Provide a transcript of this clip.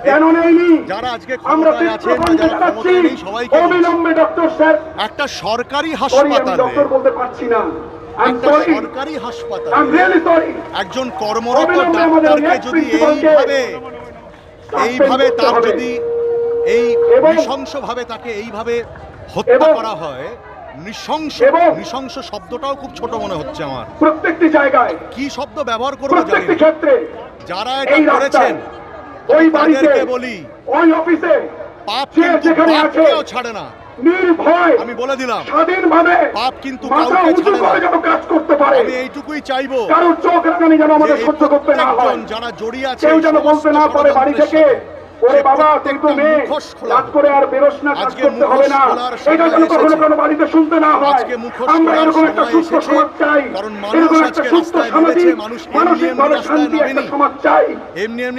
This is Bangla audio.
কেন নেয়নি? যারা আজকে আমরা ক্ষমতায় আছেন বা যারা ক্ষমতায় নেই সবাইকে অবিলম্বে ডক্টর স্যার, একটা সরকারি আমি হাসপাতালে ডক্টর বলতে পারছি না, একটা সরকারি হাসপাতালে একজন কর্মরত অবিলম্বে আমাদের ডাক্তারকে যদি এইভাবে তার যদি এই নৃশংসভাবে তাকে এইভাবে হত্যা করা হয়, নৃশংস শব্দটাও খুব ছোট মনে হচ্ছে আমার। প্রত্যেকটি জায়গায় কি শব্দ ব্যবহার করবো জানি প্রত্যেকটি না। ক্ষেত্রে যারা এটা করেছেন ওই বাড়িতে তাদেরকে বলি, ওই অফিসে পাপ যে কিন্তু যেখানে আছে বাপকেও ছাড়ে না। নির্ভয় আমি বলে দিলাম, স্বাধীনভাবে পাপ কিন্তু মাথা কাউকে উঁচু ছাড়ে করে না। যেন কাজ করতে পারে। আমি এইটুকুই চাইবো, কারোর চোখ রাঙানি যেন আমাদের যে এই সহ্য করতে না হয়। প্রত্যেকজন যারা জড়িয়ে আছে কেউ এই যেন বলতে সমস্ত না পারে বাড়ি ষড়যন্ত্রের থেকে, সাথে, ওরে সে বাবা তুই তো প্রত্যেকটা মেয়ে, মুখোশ খোলা রাত করে আর বেরোস না, কাজ আজকে করতে হবে মুখোশ না। খোলার এটা সময় যেন কখনো এসেছে। কোনো বাড়িতে শুনতে না হয়। আজকে মুখোশ আমরা খোলার এরকম একটা সময় সুস্থ এসেছে, সমাজ চাই, কারণ মানুষ এরকম একটা আজকে সুস্থ রাস্তায় সামাজিক নেমেছে, মানুষ এমনি মানসিকভাবে রাস্তায় শান্তি একটা নামেনি। সমাজ চাই। এমনি